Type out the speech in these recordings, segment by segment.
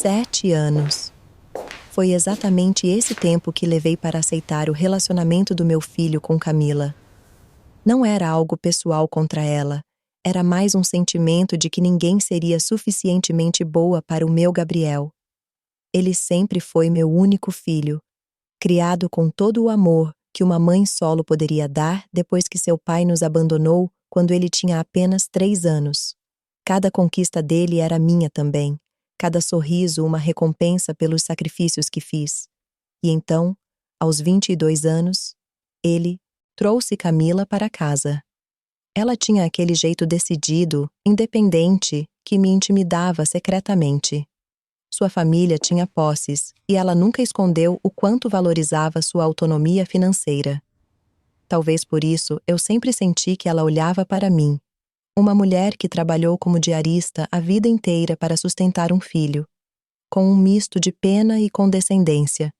7 anos. Foi exatamente esse tempo que levei para aceitar o relacionamento do meu filho com Camila. Não era algo pessoal contra ela, era mais um sentimento de que ninguém seria suficientemente boa para o meu Gabriel. Ele sempre foi meu único filho, criado com todo o amor que uma mãe solo poderia dar depois que seu pai nos abandonou quando ele tinha apenas 3 anos. Cada conquista dele era minha também, cada sorriso uma recompensa pelos sacrifícios que fiz. E então, aos 22 anos, ele trouxe Camila para casa. Ela tinha aquele jeito decidido, independente, que me intimidava secretamente. Sua família tinha posses, e ela nunca escondeu o quanto valorizava sua autonomia financeira. Talvez por isso eu sempre senti que ela olhava para mim, uma mulher que trabalhou como diarista a vida inteira para sustentar um filho, com um misto de pena e condescendência.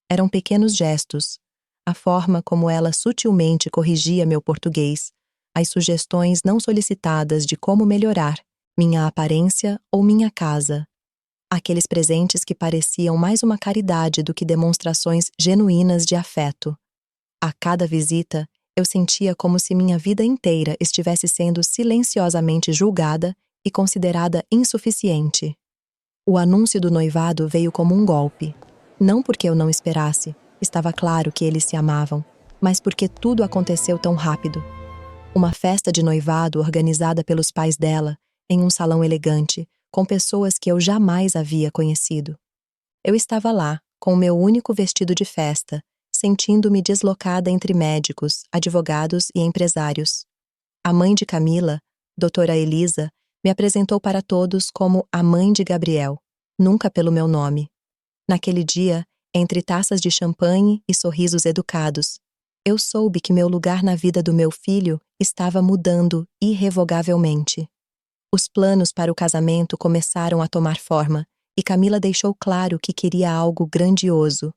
Eram pequenos gestos, a forma como ela sutilmente corrigia meu português, as sugestões não solicitadas de como melhorar minha aparência ou minha casa. Aqueles presentes que pareciam mais uma caridade do que demonstrações genuínas de afeto. A cada visita, eu sentia como se minha vida inteira estivesse sendo silenciosamente julgada e considerada insuficiente. O anúncio do noivado veio como um golpe. Não porque eu não esperasse, estava claro que eles se amavam, mas porque tudo aconteceu tão rápido. Uma festa de noivado organizada pelos pais dela, em um salão elegante, com pessoas que eu jamais havia conhecido. Eu estava lá, com o meu único vestido de festa, sentindo-me deslocada entre médicos, advogados e empresários. A mãe de Camila, doutora Elisa, me apresentou para todos como a mãe de Gabriel, nunca pelo meu nome. Naquele dia, entre taças de champanhe e sorrisos educados, eu soube que meu lugar na vida do meu filho estava mudando irrevogavelmente. Os planos para o casamento começaram a tomar forma e Camila deixou claro que queria algo grandioso.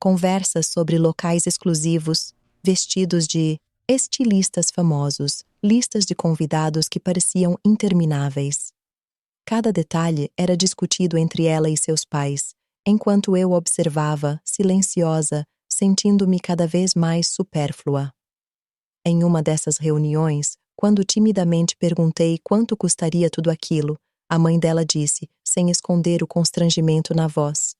Conversas sobre locais exclusivos, vestidos de estilistas famosos, listas de convidados que pareciam intermináveis. Cada detalhe era discutido entre ela e seus pais, enquanto eu observava, silenciosa, sentindo-me cada vez mais supérflua. Em uma dessas reuniões, quando timidamente perguntei quanto custaria tudo aquilo, a mãe dela disse, sem esconder o constrangimento na voz: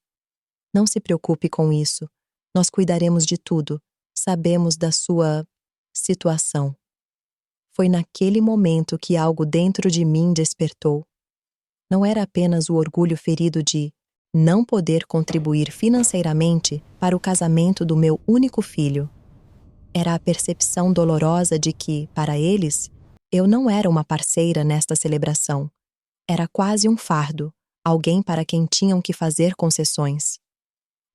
"Não se preocupe com isso. Nós cuidaremos de tudo. Sabemos da sua situação." Foi naquele momento que algo dentro de mim despertou. Não era apenas o orgulho ferido de não poder contribuir financeiramente para o casamento do meu único filho. Era a percepção dolorosa de que, para eles, eu não era uma parceira nesta celebração. Era quase um fardo, alguém para quem tinham que fazer concessões.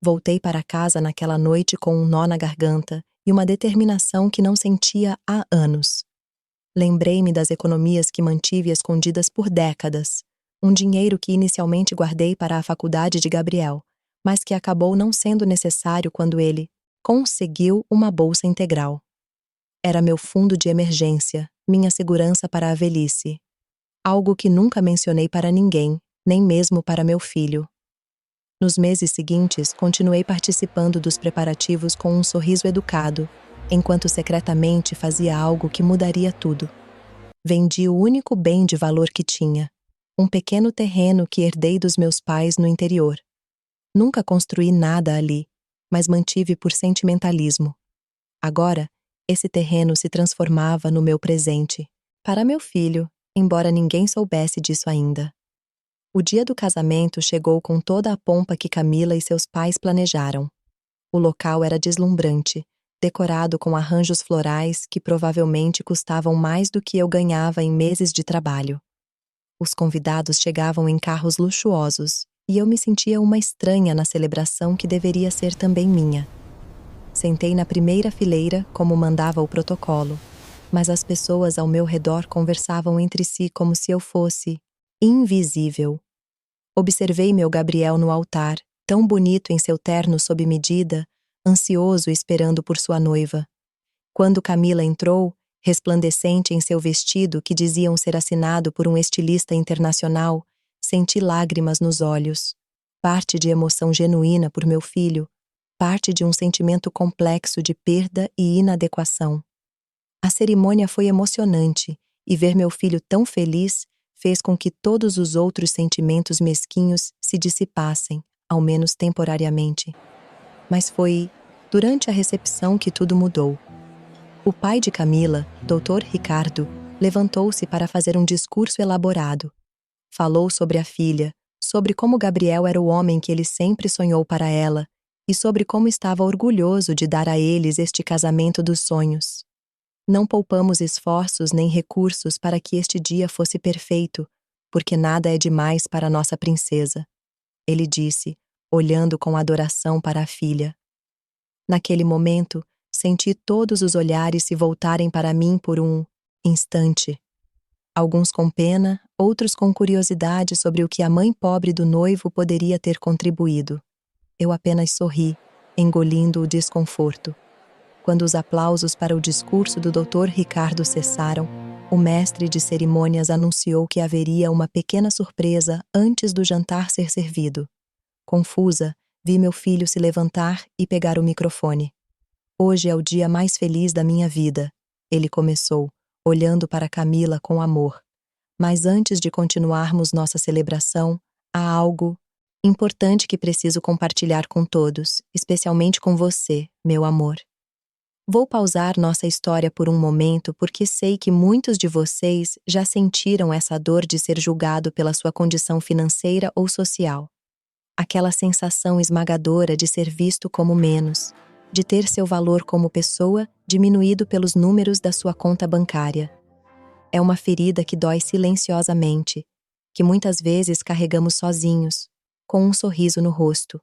Voltei para casa naquela noite com um nó na garganta e uma determinação que não sentia há anos. Lembrei-me das economias que mantive escondidas por décadas, um dinheiro que inicialmente guardei para a faculdade de Gabriel, mas que acabou não sendo necessário quando ele conseguiu uma bolsa integral. Era meu fundo de emergência, minha segurança para a velhice. Algo que nunca mencionei para ninguém, nem mesmo para meu filho. Nos meses seguintes, continuei participando dos preparativos com um sorriso educado, enquanto secretamente fazia algo que mudaria tudo. Vendi o único bem de valor que tinha, um pequeno terreno que herdei dos meus pais no interior. Nunca construí nada ali, mas mantive por sentimentalismo. Agora, esse terreno se transformava no meu presente, para meu filho, embora ninguém soubesse disso ainda. O dia do casamento chegou com toda a pompa que Camila e seus pais planejaram. O local era deslumbrante, decorado com arranjos florais que provavelmente custavam mais do que eu ganhava em meses de trabalho. Os convidados chegavam em carros luxuosos, e eu me sentia uma estranha na celebração que deveria ser também minha. Sentei na primeira fileira, como mandava o protocolo, mas as pessoas ao meu redor conversavam entre si como se eu fosse invisível. Observei meu Gabriel no altar, tão bonito em seu terno sob medida, ansioso esperando por sua noiva. Quando Camila entrou, resplandecente em seu vestido que diziam ser assinado por um estilista internacional, senti lágrimas nos olhos. parte de emoção genuína por meu filho, parte de um sentimento complexo de perda e inadequação. A cerimônia foi emocionante e ver meu filho tão feliz fez com que todos os outros sentimentos mesquinhos se dissipassem, ao menos temporariamente. Mas foi durante a recepção que tudo mudou. O pai de Camila, Dr. Ricardo, levantou-se para fazer um discurso elaborado. Falou sobre a filha, sobre como Gabriel era o homem que ele sempre sonhou para ela e sobre como estava orgulhoso de dar a eles este casamento dos sonhos. Não poupamos esforços nem recursos para que este dia fosse perfeito, porque nada é demais para nossa princesa, ele disse, olhando com adoração para a filha. Naquele momento, senti todos os olhares se voltarem para mim por um instante. Alguns com pena, outros com curiosidade sobre o que a mãe pobre do noivo poderia ter contribuído. Eu apenas sorri, engolindo o desconforto. Quando os aplausos para o discurso do Dr. Ricardo cessaram, o mestre de cerimônias anunciou que haveria uma pequena surpresa antes do jantar ser servido. Confusa, vi meu filho se levantar e pegar o microfone. Hoje é o dia mais feliz da minha vida, ele começou, olhando para Camila com amor. Mas antes de continuarmos nossa celebração, há algo importante que preciso compartilhar com todos, especialmente com você, meu amor. Vou pausar nossa história por um momento porque sei que muitos de vocês já sentiram essa dor de ser julgado pela sua condição financeira ou social. Aquela sensação esmagadora de ser visto como menos, de ter seu valor como pessoa diminuído pelos números da sua conta bancária. É uma ferida que dói silenciosamente, que muitas vezes carregamos sozinhos, com um sorriso no rosto.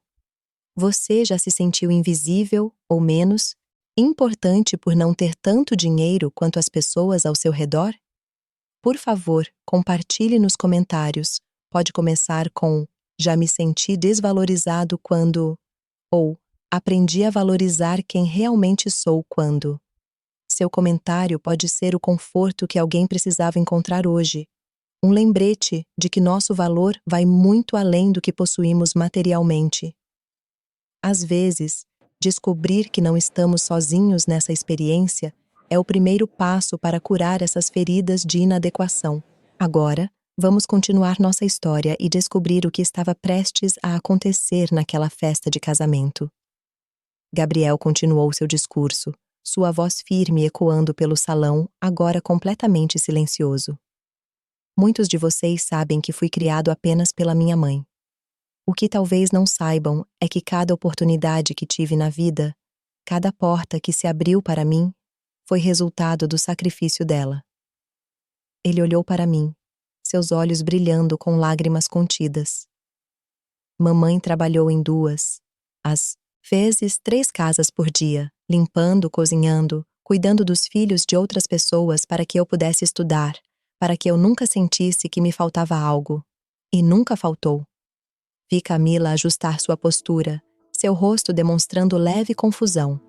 Você já se sentiu invisível, ou menos, importante por não ter tanto dinheiro quanto as pessoas ao seu redor? Por favor, compartilhe nos comentários. Pode começar com "Já me senti desvalorizado quando" ou "Aprendi a valorizar quem realmente sou quando". Seu comentário pode ser o conforto que alguém precisava encontrar hoje. Um lembrete de que nosso valor vai muito além do que possuímos materialmente. Às vezes, descobrir que não estamos sozinhos nessa experiência é o primeiro passo para curar essas feridas de inadequação. Agora, vamos continuar nossa história e descobrir o que estava prestes a acontecer naquela festa de casamento. Gabriel continuou seu discurso, sua voz firme ecoando pelo salão, agora completamente silencioso. Muitos de vocês sabem que fui criado apenas pela minha mãe. O que talvez não saibam é que cada oportunidade que tive na vida, cada porta que se abriu para mim, foi resultado do sacrifício dela. Ele olhou para mim, seus olhos brilhando com lágrimas contidas. Mamãe trabalhou em 2, às vezes 3 casas por dia, limpando, cozinhando, cuidando dos filhos de outras pessoas para que eu pudesse estudar, para que eu nunca sentisse que me faltava algo. E nunca faltou. Vi Camila ajustar sua postura, seu rosto demonstrando leve confusão.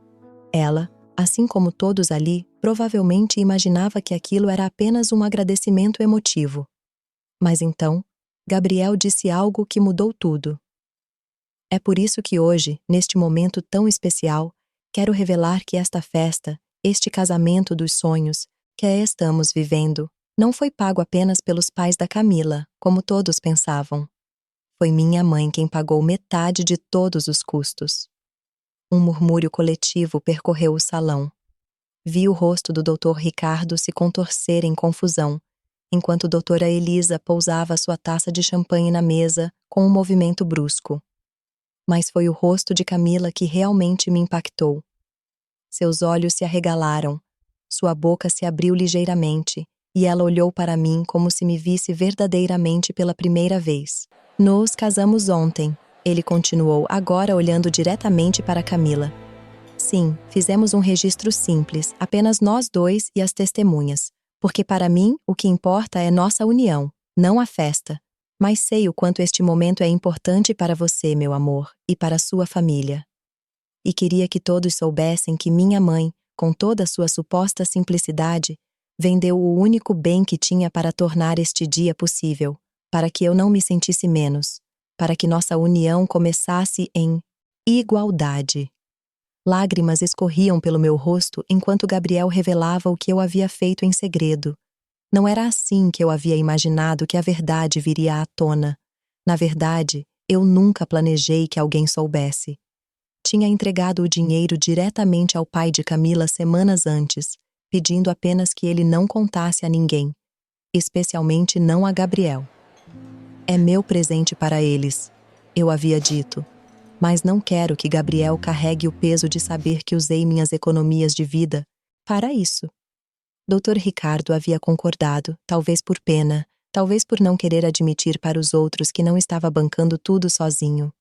Ela, assim como todos ali, provavelmente imaginava que aquilo era apenas um agradecimento emotivo. Mas então, Gabriel disse algo que mudou tudo. É por isso que hoje, neste momento tão especial, quero revelar que esta festa, este casamento dos sonhos, que estamos vivendo, não foi pago apenas pelos pais da Camila, como todos pensavam. Foi minha mãe quem pagou metade de todos os custos. Um murmúrio coletivo percorreu o salão. Vi o rosto do Dr. Ricardo se contorcer em confusão, enquanto doutora Elisa pousava sua taça de champanhe na mesa com um movimento brusco. Mas foi o rosto de Camila que realmente me impactou. Seus olhos se arregalaram, sua boca se abriu ligeiramente, e ela olhou para mim como se me visse verdadeiramente pela primeira vez. Nos casamos ontem, ele continuou, agora olhando diretamente para Camila. Sim, fizemos um registro simples, apenas nós dois e as testemunhas, porque para mim o que importa é nossa união, não a festa. Mas sei o quanto este momento é importante para você, meu amor, e para sua família. E queria que todos soubessem que minha mãe, com toda a sua suposta simplicidade, vendeu o único bem que tinha para tornar este dia possível, para que eu não me sentisse menos, para que nossa união começasse em igualdade. Lágrimas escorriam pelo meu rosto enquanto Gabriel revelava o que eu havia feito em segredo. Não era assim que eu havia imaginado que a verdade viria à tona. Na verdade, eu nunca planejei que alguém soubesse. Tinha entregado o dinheiro diretamente ao pai de Camila semanas antes, pedindo apenas que ele não contasse a ninguém, especialmente não a Gabriel. É meu presente para eles, eu havia dito, mas não quero que Gabriel carregue o peso de saber que usei minhas economias de vida para isso. Dr. Ricardo havia concordado, talvez por pena, talvez por não querer admitir para os outros que não estava bancando tudo sozinho.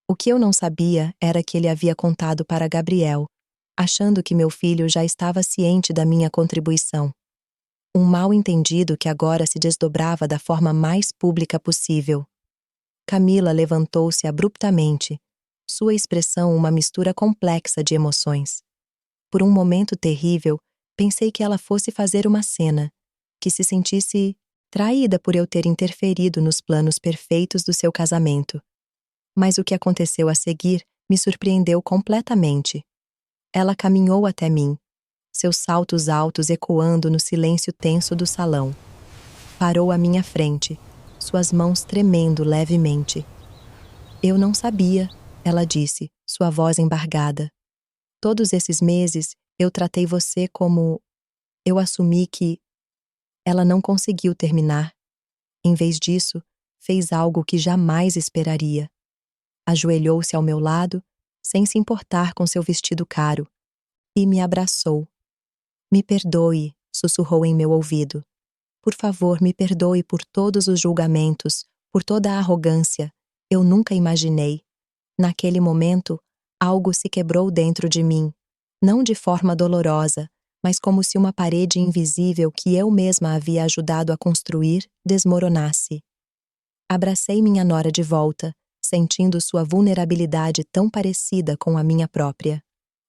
O que eu não sabia era que ele havia contado para Gabriel, achando que meu filho já estava ciente da minha contribuição. Um mal-entendido que agora se desdobrava da forma mais pública possível. Camila levantou-se abruptamente, sua expressão uma mistura complexa de emoções. Por um momento terrível, pensei que ela fosse fazer uma cena, que se sentisse traída por eu ter interferido nos planos perfeitos do seu casamento. Mas o que aconteceu a seguir me surpreendeu completamente. Ela caminhou até mim, seus saltos altos ecoando no silêncio tenso do salão. Parou à minha frente, suas mãos tremendo levemente. Eu não sabia, ela disse, sua voz embargada. Todos esses meses, eu tratei você como... Eu assumi que... Ela não conseguiu terminar. Em vez disso, fez algo que jamais esperaria. Ajoelhou-se ao meu lado, sem se importar com seu vestido caro, e me abraçou. Me perdoe, sussurrou em meu ouvido. Por favor, me perdoe por todos os julgamentos, por toda a arrogância. Eu nunca imaginei. Naquele momento, algo se quebrou dentro de mim, não de forma dolorosa, mas como se uma parede invisível que eu mesma havia ajudado a construir desmoronasse. Abracei minha nora de volta, sentindo sua vulnerabilidade tão parecida com a minha própria.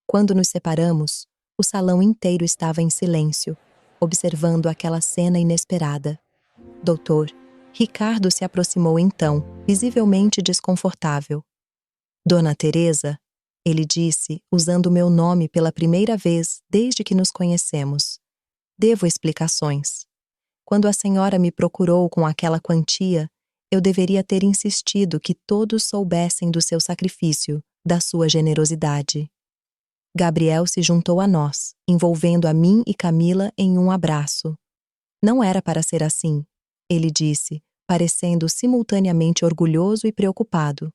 Quando nos separamos, o salão inteiro estava em silêncio, observando aquela cena inesperada. Doutor, Ricardo se aproximou então, visivelmente desconfortável. Dona Teresa, ele disse, usando meu nome pela primeira vez desde que nos conhecemos. Devo explicações. Quando a senhora me procurou com aquela quantia, eu deveria ter insistido que todos soubessem do seu sacrifício, da sua generosidade. Gabriel se juntou a nós, envolvendo a mim e Camila em um abraço. Não era para ser assim, ele disse, parecendo simultaneamente orgulhoso e preocupado.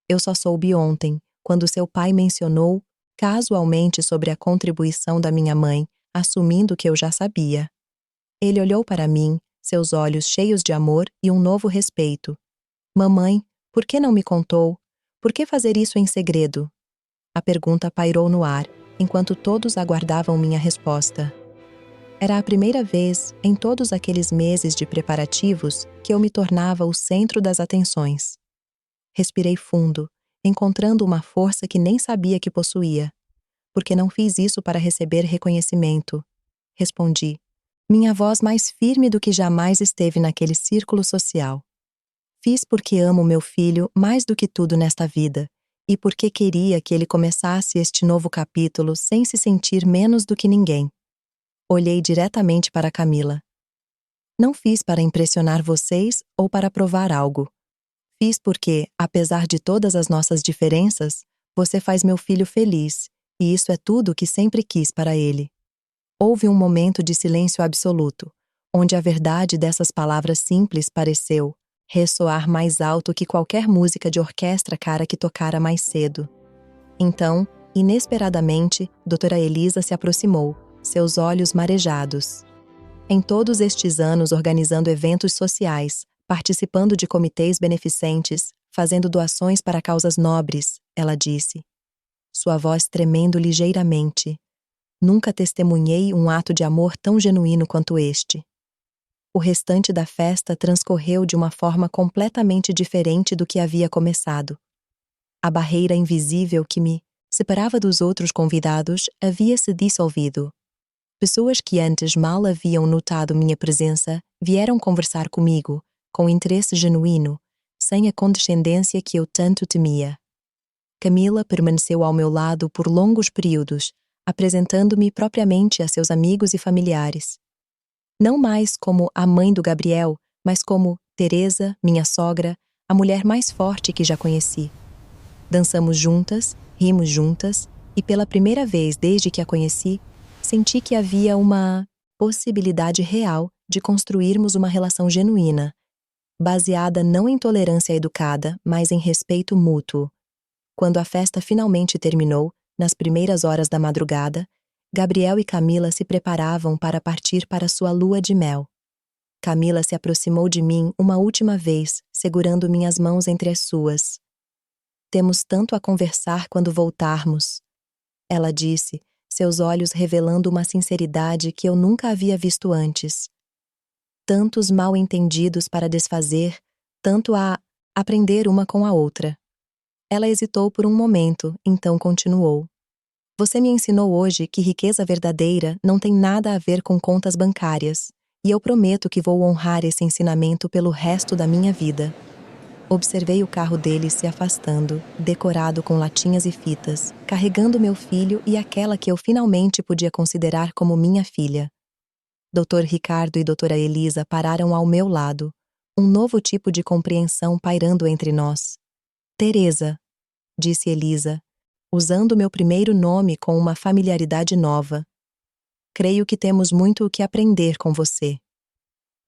Eu só soube ontem, quando seu pai mencionou, casualmente, sobre a contribuição da minha mãe, assumindo que eu já sabia. Ele olhou para mim, seus olhos cheios de amor e um novo respeito. Mamãe, por que não me contou? Por que fazer isso em segredo? A pergunta pairou no ar, enquanto todos aguardavam minha resposta. Era a primeira vez, em todos aqueles meses de preparativos, que eu me tornava o centro das atenções. Respirei fundo, encontrando uma força que nem sabia que possuía. Porque não fiz isso para receber reconhecimento. Respondi, minha voz mais firme do que jamais esteve naquele círculo social. Fiz porque amo meu filho mais do que tudo nesta vida, e porque queria que ele começasse este novo capítulo sem se sentir menos do que ninguém. Olhei diretamente para Camila. Não fiz para impressionar vocês ou para provar algo. Fiz porque, apesar de todas as nossas diferenças, você faz meu filho feliz, e isso é tudo o que sempre quis para ele. Houve um momento de silêncio absoluto, onde a verdade dessas palavras simples pareceu ressoar mais alto que qualquer música de orquestra cara que tocara mais cedo. Então, inesperadamente, doutora Elisa se aproximou, seus olhos marejados. Em todos estes anos organizando eventos sociais, participando de comitês beneficentes, fazendo doações para causas nobres, ela disse. Sua voz tremendo ligeiramente. Nunca testemunhei um ato de amor tão genuíno quanto este. O restante da festa transcorreu de uma forma completamente diferente do que havia começado. A barreira invisível que me separava dos outros convidados havia se dissolvido. Pessoas que antes mal haviam notado minha presença vieram conversar comigo, com interesse genuíno, sem a condescendência que eu tanto temia. Camila permaneceu ao meu lado por longos períodos, apresentando-me propriamente a seus amigos e familiares. Não mais como a mãe do Gabriel, mas como Teresa, minha sogra, a mulher mais forte que já conheci. Dançamos juntas, rimos juntas, e pela primeira vez desde que a conheci, senti que havia uma possibilidade real de construirmos uma relação genuína, baseada não em tolerância educada, mas em respeito mútuo. Quando a festa finalmente terminou, nas primeiras horas da madrugada, Gabriel e Camila se preparavam para partir para sua lua de mel. Camila se aproximou de mim uma última vez, segurando minhas mãos entre as suas. Temos tanto a conversar quando voltarmos, ela disse, seus olhos revelando uma sinceridade que eu nunca havia visto antes. Tantos mal-entendidos para desfazer, tanto a aprender uma com a outra. Ela hesitou por um momento, então continuou. Você me ensinou hoje que riqueza verdadeira não tem nada a ver com contas bancárias, e eu prometo que vou honrar esse ensinamento pelo resto da minha vida. Observei o carro dele se afastando, decorado com latinhas e fitas, carregando meu filho e aquela que eu finalmente podia considerar como minha filha. Dr. Ricardo e doutora Elisa pararam ao meu lado, um novo tipo de compreensão pairando entre nós. Teresa, disse Elisa, usando meu primeiro nome com uma familiaridade nova. Creio que temos muito o que aprender com você.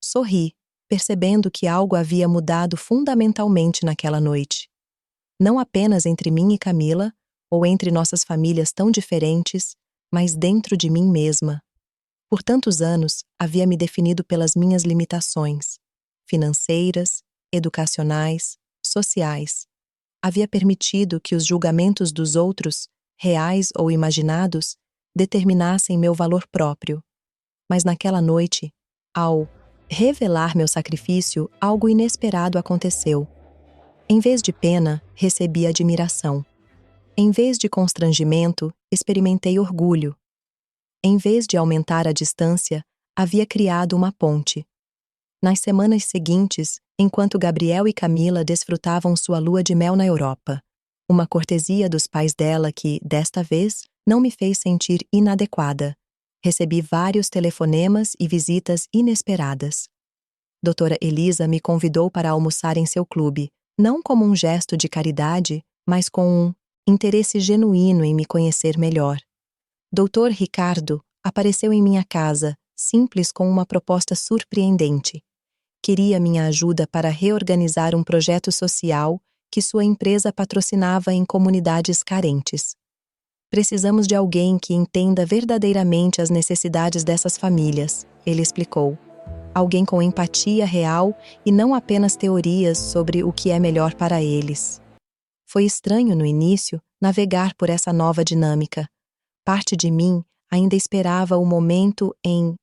Sorri, percebendo que algo havia mudado fundamentalmente naquela noite. Não apenas entre mim e Camila, ou entre nossas famílias tão diferentes, mas dentro de mim mesma. Por tantos anos, havia me definido pelas minhas limitações, financeiras, educacionais, sociais. Havia permitido que os julgamentos dos outros, reais ou imaginados, determinassem meu valor próprio. Mas naquela noite, ao revelar meu sacrifício, algo inesperado aconteceu. Em vez de pena, recebi admiração. Em vez de constrangimento, experimentei orgulho. Em vez de aumentar a distância, havia criado uma ponte. Nas semanas seguintes, enquanto Gabriel e Camila desfrutavam sua lua de mel na Europa, uma cortesia dos pais dela que, desta vez, não me fez sentir inadequada. Recebi vários telefonemas e visitas inesperadas. Doutora Elisa me convidou para almoçar em seu clube, não como um gesto de caridade, mas com um interesse genuíno em me conhecer melhor. Dr. Ricardo apareceu em minha casa, simples com uma proposta surpreendente. Queria minha ajuda para reorganizar um projeto social que sua empresa patrocinava em comunidades carentes. Precisamos de alguém que entenda verdadeiramente as necessidades dessas famílias, ele explicou. Alguém com empatia real e não apenas teorias sobre o que é melhor para eles. Foi estranho no início navegar por essa nova dinâmica. Parte de mim ainda esperava o momento em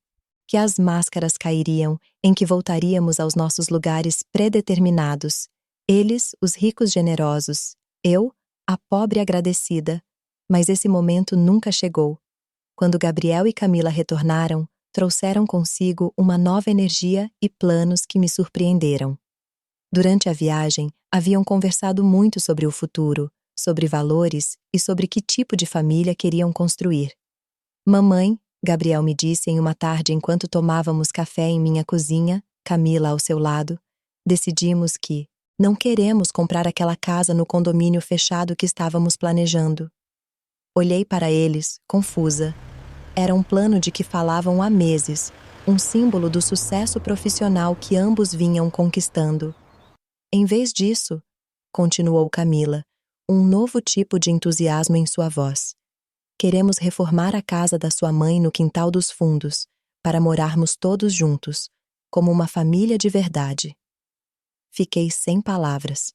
que as máscaras cairiam, em que voltaríamos aos nossos lugares predeterminados. Eles, os ricos generosos, eu, a pobre agradecida. Mas esse momento nunca chegou. Quando Gabriel e Camila retornaram, trouxeram consigo uma nova energia e planos que me surpreenderam. Durante a viagem, haviam conversado muito sobre o futuro, sobre valores e sobre que tipo de família queriam construir. Mamãe, Gabriel me disse em uma tarde enquanto tomávamos café em minha cozinha, Camila ao seu lado, decidimos que não queremos comprar aquela casa no condomínio fechado que estávamos planejando. Olhei para eles, confusa. Era um plano de que falavam há meses, um símbolo do sucesso profissional que ambos vinham conquistando. Em vez disso, continuou Camila, um novo tipo de entusiasmo em sua voz. Queremos reformar a casa da sua mãe no quintal dos fundos, para morarmos todos juntos, como uma família de verdade. Fiquei sem palavras.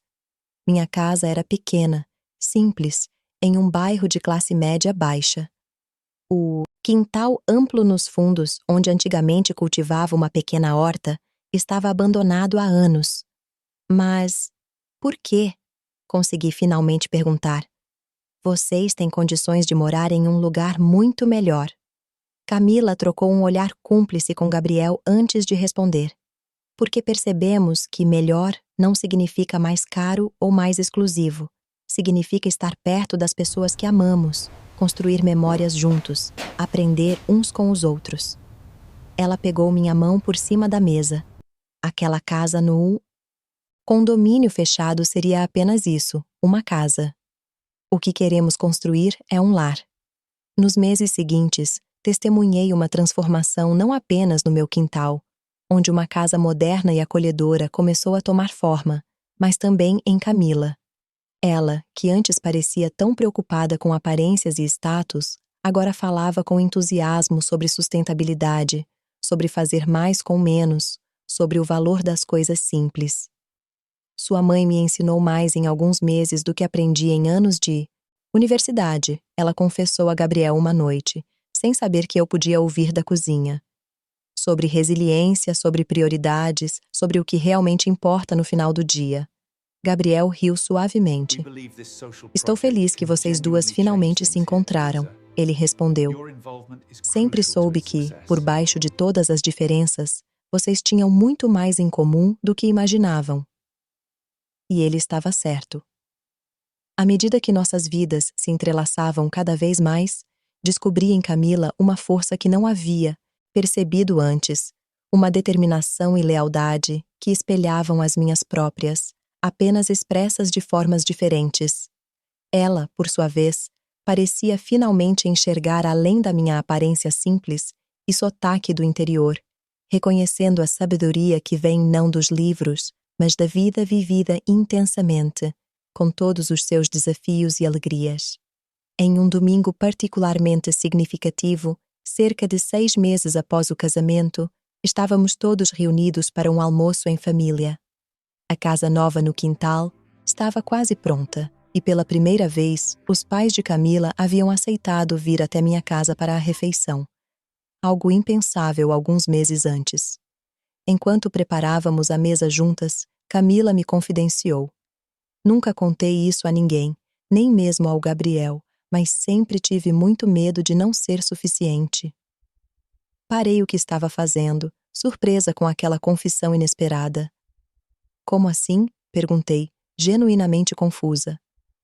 Minha casa era pequena, simples, em um bairro de classe média baixa. O quintal amplo nos fundos, onde antigamente cultivava uma pequena horta, estava abandonado há anos. Mas por quê? Consegui finalmente perguntar. Vocês têm condições de morar em um lugar muito melhor. Camila trocou um olhar cúmplice com Gabriel antes de responder. Porque percebemos que melhor não significa mais caro ou mais exclusivo. Significa estar perto das pessoas que amamos, construir memórias juntos, aprender uns com os outros. Ela pegou minha mão por cima da mesa. Aquela casa no condomínio fechado seria apenas isso, uma casa. O que queremos construir é um lar. Nos meses seguintes, testemunhei uma transformação não apenas no meu quintal, onde uma casa moderna e acolhedora começou a tomar forma, mas também em Camila. Ela, que antes parecia tão preocupada com aparências e status, agora falava com entusiasmo sobre sustentabilidade, sobre fazer mais com menos, sobre o valor das coisas simples. Sua mãe me ensinou mais em alguns meses do que aprendi em anos de universidade, ela confessou a Gabriel uma noite, sem saber que eu podia ouvir da cozinha. Sobre resiliência, sobre prioridades, sobre o que realmente importa no final do dia. Gabriel riu suavemente. Estou feliz que vocês duas finalmente se encontraram, ele respondeu. Sempre soube que, por baixo de todas as diferenças, vocês tinham muito mais em comum do que imaginavam. E ele estava certo. À medida que nossas vidas se entrelaçavam cada vez mais, descobri em Camila uma força que não havia percebido antes, uma determinação e lealdade que espelhavam as minhas próprias, apenas expressas de formas diferentes. Ela, por sua vez, parecia finalmente enxergar além da minha aparência simples e sotaque do interior, reconhecendo a sabedoria que vem não dos livros, mas da vida vivida intensamente, com todos os seus desafios e alegrias. Em um domingo particularmente significativo, cerca de 6 meses após o casamento, estávamos todos reunidos para um almoço em família. A casa nova no quintal estava quase pronta, e pela primeira vez, os pais de Camila haviam aceitado vir até minha casa para a refeição. Algo impensável alguns meses antes. Enquanto preparávamos a mesa juntas, Camila me confidenciou. Nunca contei isso a ninguém, nem mesmo ao Gabriel, mas sempre tive muito medo de não ser suficiente. Parei o que estava fazendo, surpresa com aquela confissão inesperada. Como assim? Perguntei, genuinamente confusa.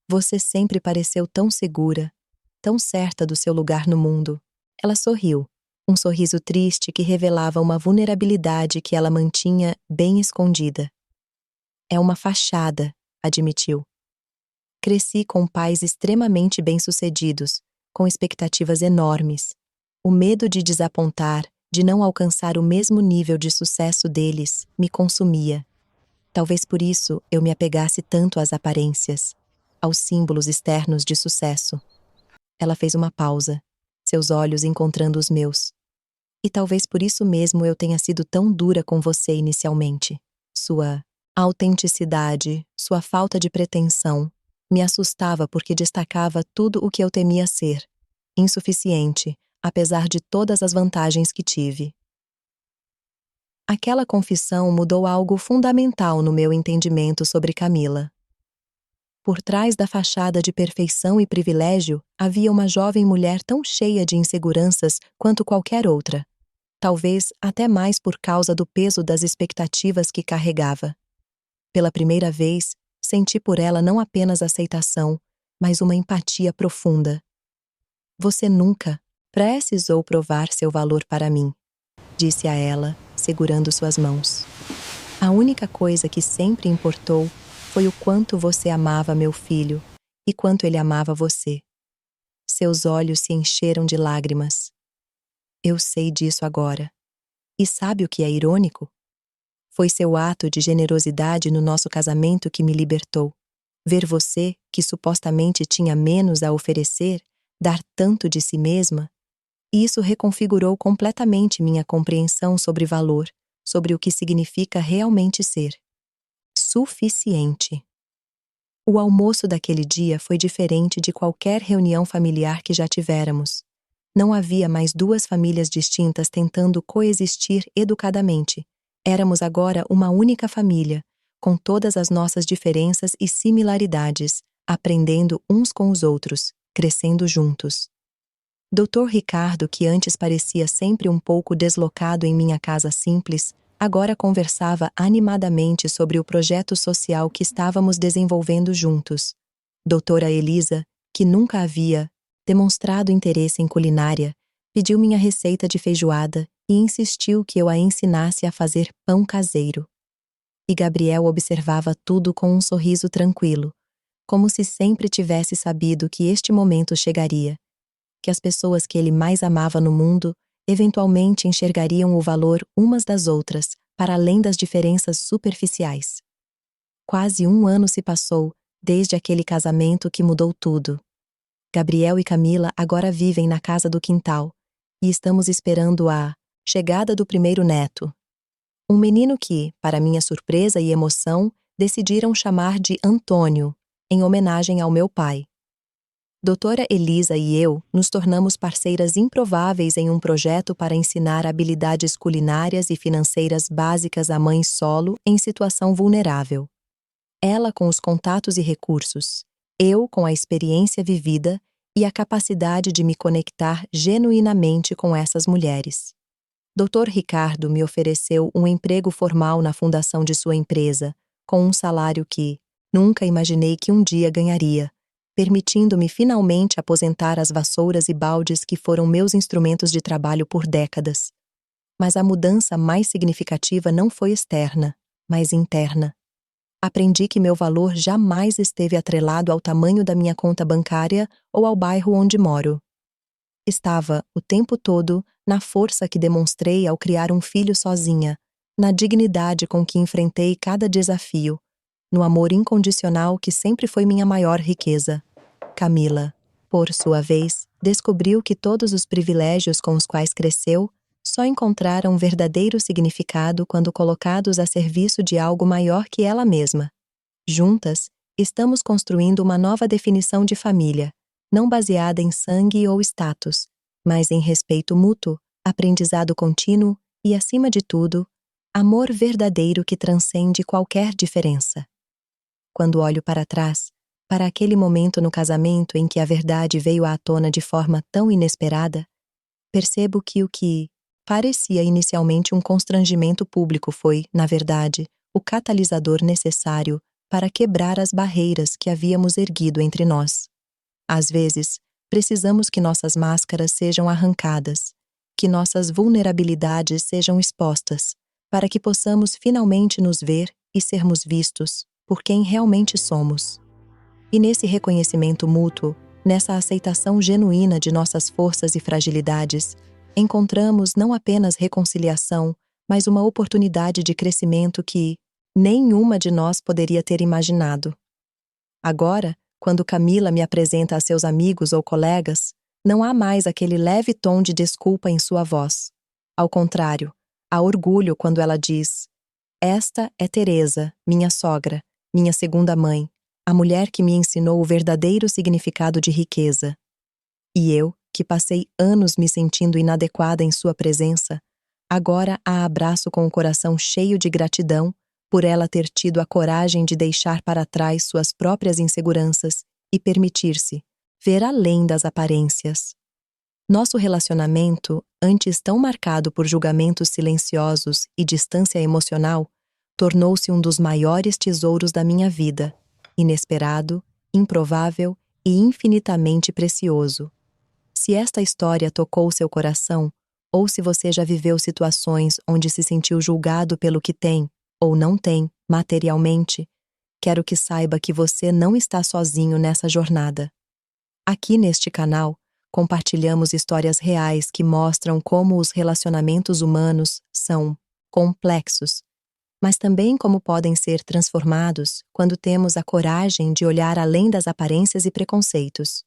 Você sempre pareceu tão segura, tão certa do seu lugar no mundo. Ela sorriu, um sorriso triste que revelava uma vulnerabilidade que ela mantinha bem escondida. É uma fachada, admitiu. Cresci com pais extremamente bem-sucedidos, com expectativas enormes. O medo de desapontar, de não alcançar o mesmo nível de sucesso deles, me consumia. Talvez por isso eu me apegasse tanto às aparências, aos símbolos externos de sucesso. Ela fez uma pausa, seus olhos encontrando os meus. E talvez por isso mesmo eu tenha sido tão dura com você inicialmente. Sua autenticidade, sua falta de pretensão, me assustava porque destacava tudo o que eu temia ser. Insuficiente, apesar de todas as vantagens que tive. Aquela confissão mudou algo fundamental no meu entendimento sobre Camila. Por trás da fachada de perfeição e privilégio, havia uma jovem mulher tão cheia de inseguranças quanto qualquer outra. Talvez até mais por causa do peso das expectativas que carregava. Pela primeira vez, senti por ela não apenas aceitação, mas uma empatia profunda. Você nunca precisou provar seu valor para mim, disse a ela, segurando suas mãos. A única coisa que sempre importou foi o quanto você amava meu filho e quanto ele amava você. Seus olhos se encheram de lágrimas. Eu sei disso agora. E sabe o que é irônico? Foi seu ato de generosidade no nosso casamento que me libertou. Ver você, que supostamente tinha menos a oferecer, dar tanto de si mesma, e isso reconfigurou completamente minha compreensão sobre valor, sobre o que significa realmente ser suficiente. O almoço daquele dia foi diferente de qualquer reunião familiar que já tivéramos. Não havia mais duas famílias distintas tentando coexistir educadamente. Éramos agora uma única família, com todas as nossas diferenças e similaridades, aprendendo uns com os outros, crescendo juntos. Dr. Ricardo, que antes parecia sempre um pouco deslocado em minha casa simples, agora conversava animadamente sobre o projeto social que estávamos desenvolvendo juntos. Doutora Elisa, que nunca havia demonstrado interesse em culinária, pediu minha receita de feijoada e insistiu que eu a ensinasse a fazer pão caseiro. E Gabriel observava tudo com um sorriso tranquilo, como se sempre tivesse sabido que este momento chegaria, que as pessoas que ele mais amava no mundo eventualmente enxergariam o valor umas das outras, para além das diferenças superficiais. Quase 1 ano se passou, desde aquele casamento que mudou tudo. Gabriel e Camila agora vivem na casa do quintal, e estamos esperando a chegada do primeiro neto. Um menino que, para minha surpresa e emoção, decidiram chamar de Antônio, em homenagem ao meu pai. Doutora Elisa e eu nos tornamos parceiras improváveis em um projeto para ensinar habilidades culinárias e financeiras básicas a mães solo em situação vulnerável. Ela com os contatos e recursos, eu com a experiência vivida e a capacidade de me conectar genuinamente com essas mulheres. Dr. Ricardo me ofereceu um emprego formal na fundação de sua empresa, com um salário que nunca imaginei que um dia ganharia, permitindo-me finalmente aposentar as vassouras e baldes que foram meus instrumentos de trabalho por décadas. Mas a mudança mais significativa não foi externa, mas interna. Aprendi que meu valor jamais esteve atrelado ao tamanho da minha conta bancária ou ao bairro onde moro. Estava, o tempo todo, na força que demonstrei ao criar um filho sozinha, na dignidade com que enfrentei cada desafio, no amor incondicional que sempre foi minha maior riqueza. Camila, por sua vez, descobriu que todos os privilégios com os quais cresceu só encontraram verdadeiro significado quando colocados a serviço de algo maior que ela mesma. Juntas, estamos construindo uma nova definição de família, não baseada em sangue ou status, mas em respeito mútuo, aprendizado contínuo e, acima de tudo, amor verdadeiro que transcende qualquer diferença. Quando olho para trás, para aquele momento no casamento em que a verdade veio à tona de forma tão inesperada, percebo que o que parecia inicialmente um constrangimento público foi, na verdade, o catalisador necessário para quebrar as barreiras que havíamos erguido entre nós. Às vezes, precisamos que nossas máscaras sejam arrancadas, que nossas vulnerabilidades sejam expostas, para que possamos finalmente nos ver e sermos vistos por quem realmente somos. E nesse reconhecimento mútuo, nessa aceitação genuína de nossas forças e fragilidades, encontramos não apenas reconciliação, mas uma oportunidade de crescimento que nenhuma de nós poderia ter imaginado. Agora, quando Camila me apresenta a seus amigos ou colegas, não há mais aquele leve tom de desculpa em sua voz. Ao contrário, há orgulho quando ela diz: "Esta é Teresa, minha sogra, minha segunda mãe, a mulher que me ensinou o verdadeiro significado de riqueza." E eu, que passei anos me sentindo inadequada em sua presença, agora a abraço com o coração cheio de gratidão por ela ter tido a coragem de deixar para trás suas próprias inseguranças e permitir-se ver além das aparências. Nosso relacionamento, antes tão marcado por julgamentos silenciosos e distância emocional, tornou-se um dos maiores tesouros da minha vida, inesperado, improvável e infinitamente precioso. Se esta história tocou seu coração, ou se você já viveu situações onde se sentiu julgado pelo que tem, ou não tem, materialmente, quero que saiba que você não está sozinho nessa jornada. Aqui neste canal, compartilhamos histórias reais que mostram como os relacionamentos humanos são complexos, mas também como podem ser transformados quando temos a coragem de olhar além das aparências e preconceitos.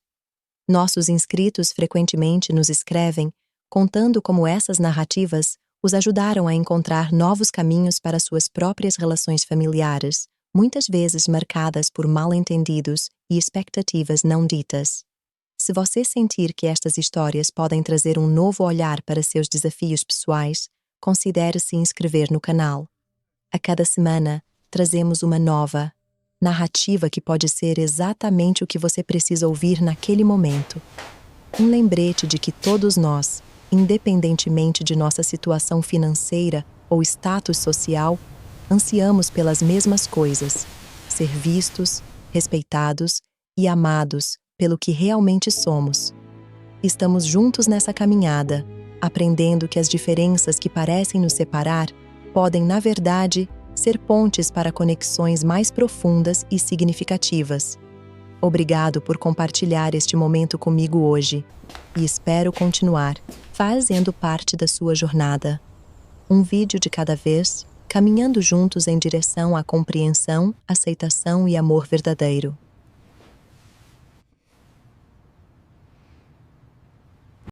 Nossos inscritos frequentemente nos escrevem, contando como essas narrativas os ajudaram a encontrar novos caminhos para suas próprias relações familiares, muitas vezes marcadas por mal-entendidos e expectativas não ditas. Se você sentir que estas histórias podem trazer um novo olhar para seus desafios pessoais, considere se inscrever no canal. A cada semana, trazemos uma nova narrativa que pode ser exatamente o que você precisa ouvir naquele momento. Um lembrete de que todos nós, independentemente de nossa situação financeira ou status social, ansiamos pelas mesmas coisas: ser vistos, respeitados e amados pelo que realmente somos. Estamos juntos nessa caminhada, aprendendo que as diferenças que parecem nos separar podem, na verdade, ser pontes para conexões mais profundas e significativas. Obrigado por compartilhar este momento comigo hoje, e espero continuar fazendo parte da sua jornada. Um vídeo de cada vez, caminhando juntos em direção à compreensão, aceitação e amor verdadeiro.